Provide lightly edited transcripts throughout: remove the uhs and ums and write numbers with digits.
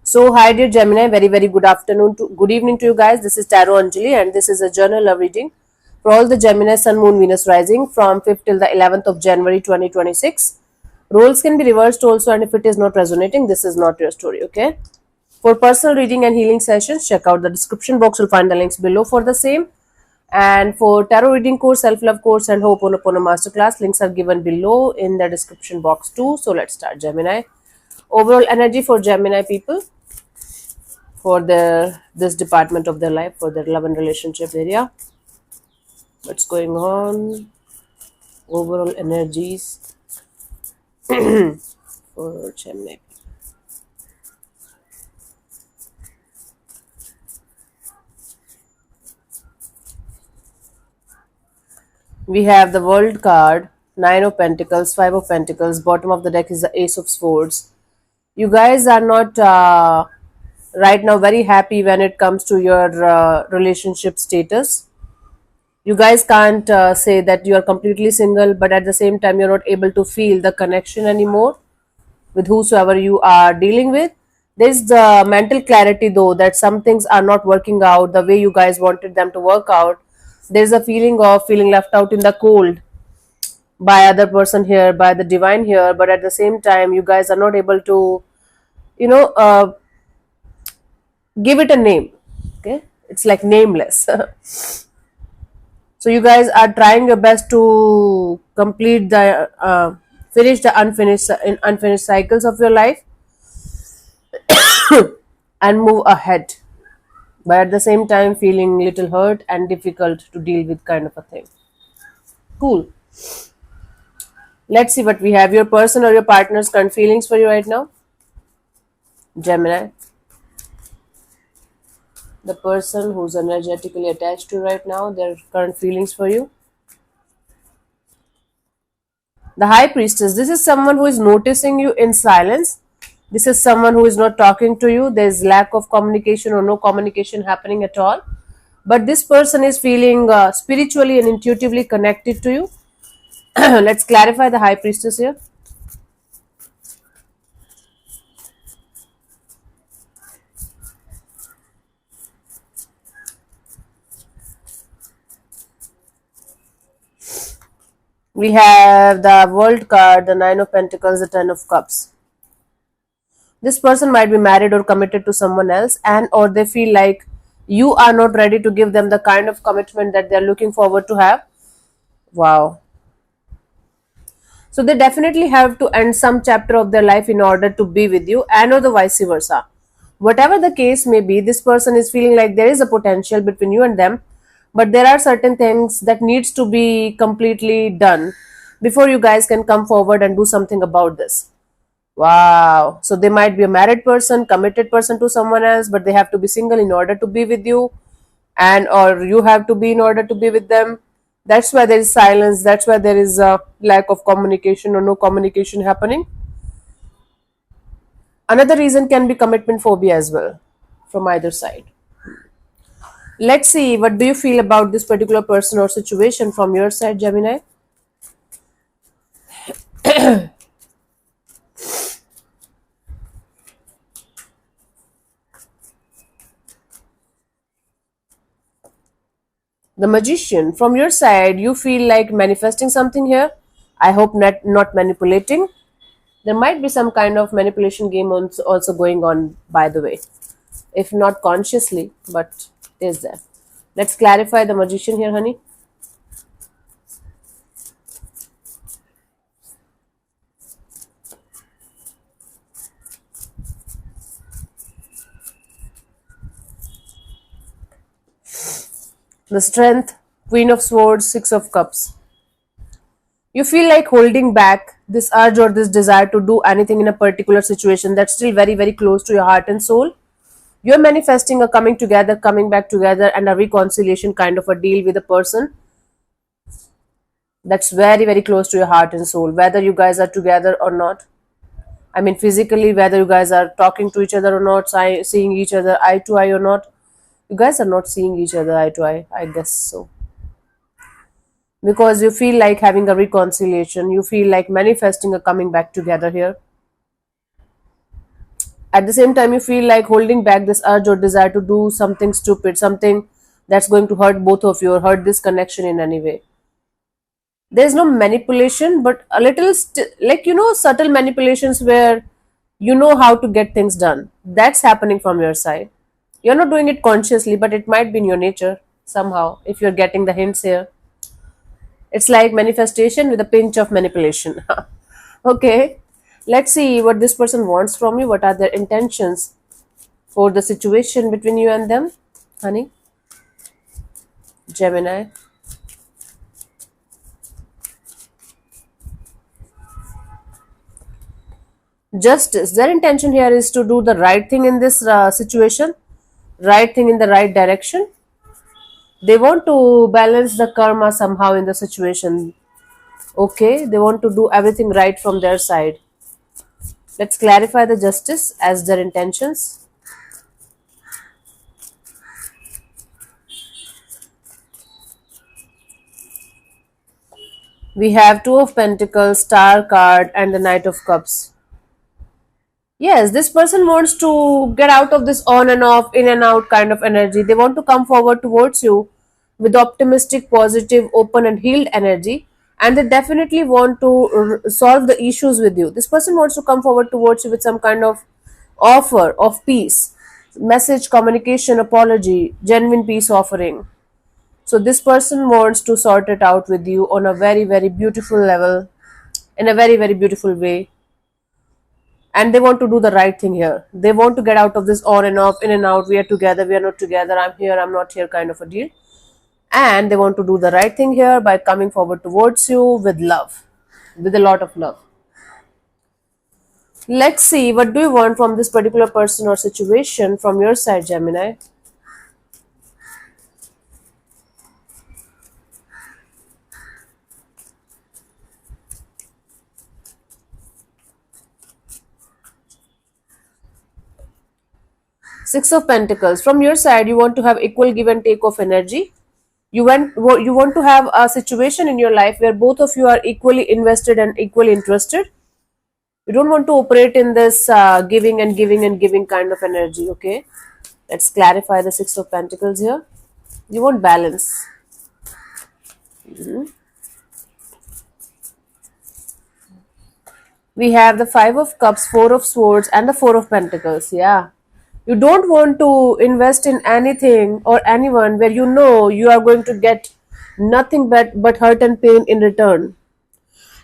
So, hi dear Gemini, very good afternoon to good evening to you guys. This is Tarot Anjali, and this is a journal love reading for all the Gemini Sun, Moon, Venus rising from 5th till the 11th of January 2026. Roles can be reversed also, and if it is not resonating, this is not your story. Okay. For personal reading and healing sessions, check out the description box. You'll find the links below for the same. And for tarot reading course, self love course, and Ho'oponopono masterclass, links are given below in the description box too. So let's start, Gemini. Overall energy for Gemini people for this department of their life, for their love and relationship area. What's going on? Overall energies for Gemini. We have the World card, Nine of Pentacles, Five of Pentacles. Bottom of the deck is the Ace of Swords. You guys are not right now very happy when it comes to your relationship status. You guys can't say that you are completely single, but at the same time you're not able to feel the connection anymore with whosoever you are dealing with. There's the mental clarity though that some things are not working out the way you guys wanted them to work out. There's a feeling of feeling left out in the cold by other person here, by the divine here, but at the same time you guys are not able to, you know, give it a name. Okay, it's like nameless. So you guys are trying your best to complete the finish the unfinished cycles of your life and move ahead, but at the same time feeling little hurt and difficult to deal with kind of a thing. Cool. Let's see what we have. Your person or your partner's current feelings for you right now, Gemini. The person who's energetically attached to you right now, their current feelings for you. The High Priestess. This is someone who is noticing you in silence. This is someone who is not talking to you. There's lack of communication or no communication happening at all. But this person is feeling spiritually and intuitively connected to you. Let's clarify the High Priestess here. We have the World card, the Nine of Pentacles, the Ten of Cups. This person might be married or committed to someone else, and or they feel like you are not ready to give them the kind of commitment that they're looking forward to have. Wow. So they definitely have to end some chapter of their life in order to be with you, and or the vice versa. Whatever the case may be, this person is feeling like there is a potential between you and them, but there are certain things that needs to be completely done before you guys can come forward and do something about this. Wow. So they might be a married person, committed person to someone else, but they have to be single in order to be with you, and or you have to be in order to be with them. That's why there is silence. That's why there is a lack of communication or no communication happening. Another reason can be commitment phobia as well from either side. Let's see, what do you feel about this particular person or situation from your side, Gemini? The Magician, from your side, you feel like manifesting something here. I hope not manipulating. There might be some kind of manipulation game also going on, by the way, if not consciously, but is there. Let's clarify the Magician here, honey. The Strength, Queen of Swords, Six of Cups. You feel like holding back this urge or this desire to do anything in a particular situation that's still very close to your heart and soul. You're manifesting a coming together, coming back together, and a reconciliation kind of a deal with a person that's very close to your heart and soul, whether you guys are together or not. I mean, physically, whether you guys are talking to each other or not, seeing each other eye to eye or not. You guys are not seeing each other eye to eye, I guess so. Because you feel like having a reconciliation, you feel like manifesting a coming back together here. At the same time, you feel like holding back this urge or desire to do something stupid, something that's going to hurt both of you or hurt this connection in any way. There's no manipulation, but a little like, subtle manipulations where you know how to get things done. That's happening from your side. You're not doing it consciously, but it might be in your nature somehow if you're getting the hints here. It's like manifestation with a pinch of manipulation. Okay, let's see what this person wants from you. What are their intentions for the situation between you and them, honey? Gemini. Justice. Their intention here is to do the right thing in this situation, right thing in the right direction. They want to balance the karma somehow in the situation. Okay, they want to do everything right from their side. Let's clarify the justice as their intentions. We have Two of Pentacles, Star card, and the Knight of Cups. Yes, this person wants to get out of this on and off, in and out kind of energy. They want to come forward towards you with optimistic, positive, open, and healed energy. And they definitely want to solve the issues with you. This person wants to come forward towards you with some kind of offer of peace, message, communication, apology, genuine peace offering. So, this person wants to sort it out with you on a very, very beautiful level, in a very, very beautiful way, and they want to do the right thing here. They want to get out of this on and off, in and out, we are together, we are not together, I'm here, I'm not here kind of a deal. And they want to do the right thing here by coming forward towards you with love, with a lot of love. Let's see, what do you want from this particular person or situation from your side, Gemini? Six of Pentacles. From your side, you want to have equal give and take of energy. You want to have a situation in your life where both of you are equally invested and equally interested. You don't want to operate in this giving and giving and giving kind of energy. Okay, let's clarify the Six of Pentacles here. You want balance. We have the Five of Cups, Four of Swords, and the Four of Pentacles. Yeah, you don't want to invest in anything or anyone where you know you are going to get nothing but hurt and pain in return.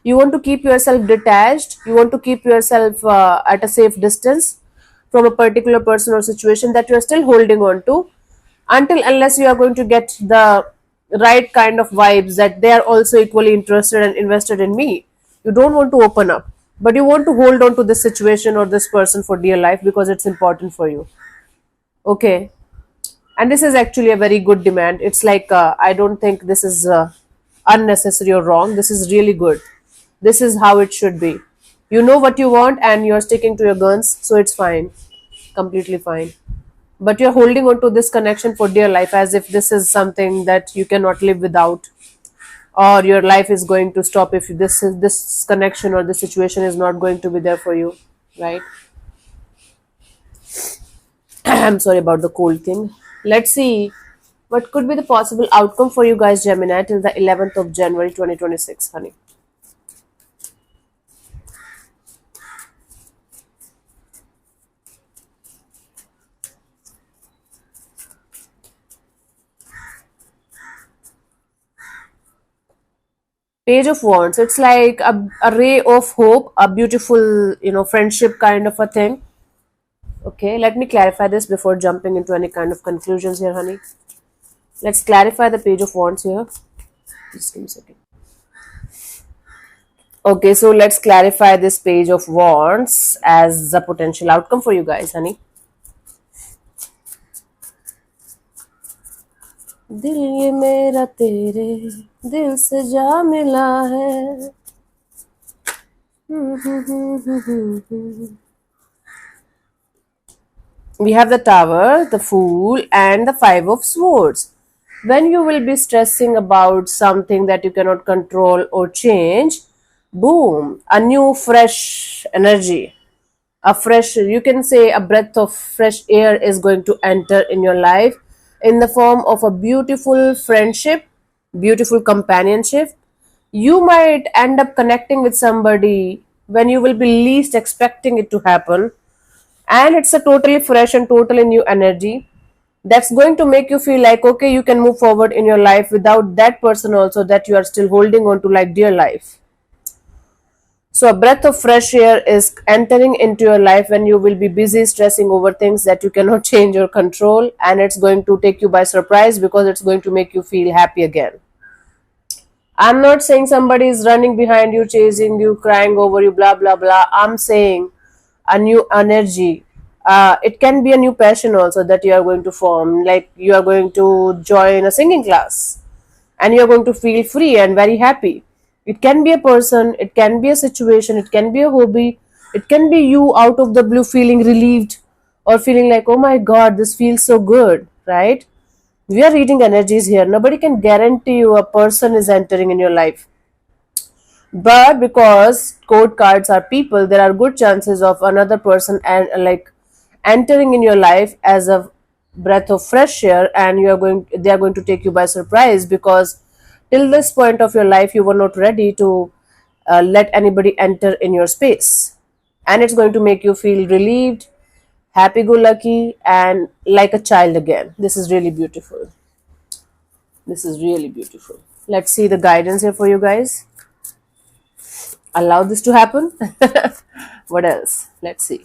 You want to keep yourself detached. You want to keep yourself at a safe distance from a particular person or situation that you are still holding on to, until unless you are going to get the right kind of vibes that they are also equally interested and invested in me. You don't want to open up, but you want to hold on to this situation or this person for dear life because it's important for you. Okay, and this is actually a very good demand. It's like, I don't think this is unnecessary or wrong. This is really good. This is how it should be. You know what you want and you're sticking to your guns, so it's fine, completely fine. But you're holding on to this connection for dear life as if this is something that you cannot live without, or your life is going to stop if this connection or this situation is not going to be there for you, right? I'm sorry about the cold thing. Let's see what could be the possible outcome for you guys, Gemini, till the 11th of January 2026, honey. Page of Wands. It's like a ray of hope, a beautiful, friendship kind of a thing. Okay, let me clarify this before jumping into any kind of conclusions here, honey. Let's clarify the Page of Wands here. Just give me a second. Okay, so let's clarify this Page of Wands as a potential outcome for you guys, honey. दिल ये मेरा तेरे दिल से जा मिला है. We have the Tower, the Fool, and the Five of Swords. When you will be stressing about something that you cannot control or change, boom, a new fresh energy, A fresh, you can say, a breath of fresh air is going to enter in your life in the form of a beautiful friendship, beautiful companionship. You might end up connecting with somebody when you will be least expecting it to happen, and it's a totally fresh and totally new energy that's going to make you feel like, okay, you can move forward in your life without that person also that you are still holding on to like dear life. So, a breath of fresh air is entering into your life when you will be busy stressing over things that you cannot change or control, and it's going to take you by surprise because it's going to make you feel happy again. I'm not saying somebody is running behind you, chasing you, crying over you, blah blah blah. I'm saying a new energy. It can be a new passion also that you are going to form. Like you are going to join a singing class and you are going to feel free and very happy. It can be a person, it can be a situation, it can be a hobby, it can be you out of the blue feeling relieved or feeling like, oh my god, this feels so good, right? We are reading energies here. Nobody can guarantee you a person is entering in your life. But because code cards are people, there are good chances of another person and like entering in your life as a breath of fresh air, and they are going to take you by surprise because till this point of your life you were not ready to let anybody enter in your space, and it's going to make you feel relieved, happy go lucky, and like a child again. This is really beautiful. This is really beautiful. Let's see the guidance here for you guys. Allow this to happen. What else? Let's see.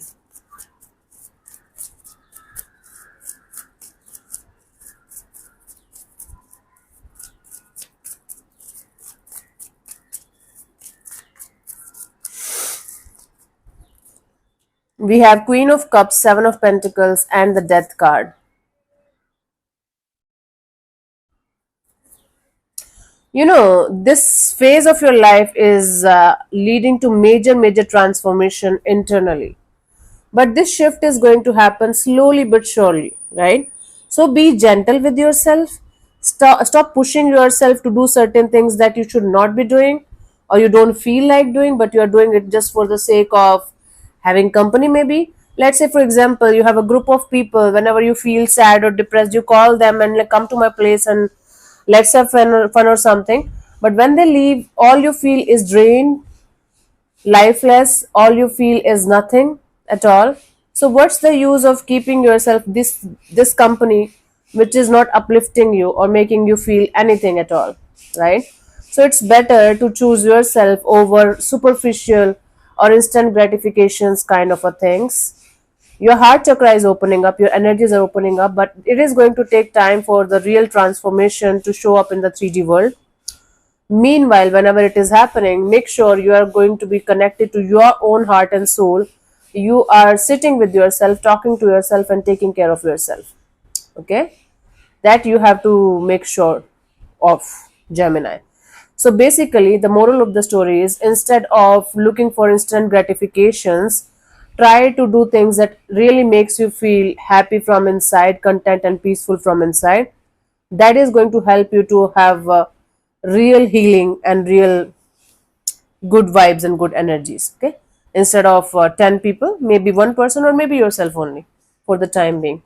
We have Queen of Cups, Seven of Pentacles, and the Death card. You know, this phase of your life is leading to major transformation internally, but this shift is going to happen slowly but surely, right? So be gentle with yourself. Stop pushing yourself to do certain things that you should not be doing or you don't feel like doing, but you are doing it just for the sake of having company. Maybe let's say, for example, you have a group of people. Whenever you feel sad or depressed, you call them and like, come to my place and let's have fun or something. But when they leave, all you feel is drained, lifeless, all you feel is nothing at all. So what's the use of keeping yourself this company which is not uplifting you or making you feel anything at all, right? So it's better to choose yourself over superficial or instant gratifications kind of a things. Your heart chakra is opening up, your energies are opening up, but it is going to take time for the real transformation to show up in the 3D world. Meanwhile, whenever it is happening, make sure you are going to be connected to your own heart and soul. You are sitting with yourself, talking to yourself, and taking care of yourself. Okay? That you have to make sure of, Gemini. So basically, the moral of the story is instead of looking for instant gratifications, try to do things that really makes you feel happy from inside, content and peaceful from inside. That is going to help you to have real healing and real good vibes and good energies. Okay, instead of 10 people, maybe one person or maybe yourself only for the time being.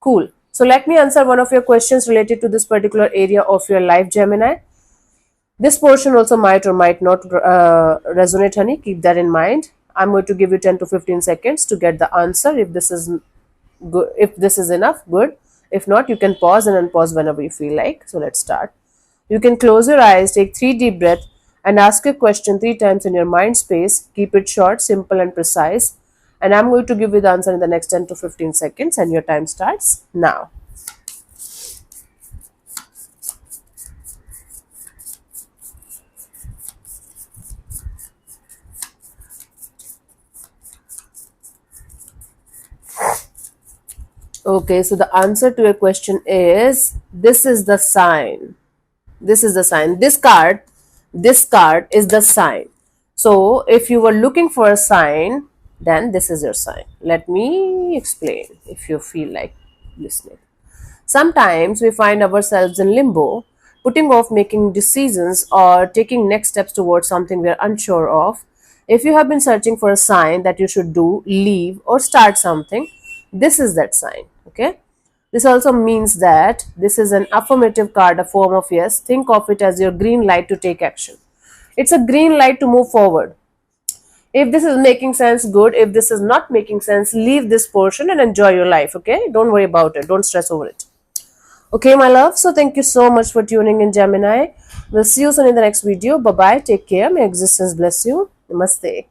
Cool. So let me answer one of your questions related to this particular area of your life, Gemini. This portion also might or might not resonate, honey. Keep that in mind. I'm going to give you 10 to 15 seconds to get the answer. If this is good, if this is enough, good. If not, you can pause and unpause whenever you feel like. So let's start. You can close your eyes, take 3 deep breaths, and ask a question 3 times in your mind space. Keep it short, simple, and precise. And I'm going to give you the answer in the next 10 to 15 seconds, and your time starts now. Okay, so the answer to your question is this is the sign. This is the sign. This card is the sign. So if you were looking for a sign, then this is your sign. Let me explain if you feel like listening. Sometimes we find ourselves in limbo, putting off making decisions or taking next steps towards something we are unsure of. If you have been searching for a sign that you should do, leave, or start something, this is that sign. Okay. This also means that this is an affirmative card, a form of yes. Think of it as your green light to take action. It's a green light to move forward. If this is making sense, good. If this is not making sense, leave this portion and enjoy your life. Okay. Don't worry about it. Don't stress over it. Okay, my love. So thank you so much for tuning in, Gemini. We'll see you soon in the next video. Bye bye. Take care. May existence bless you. Namaste.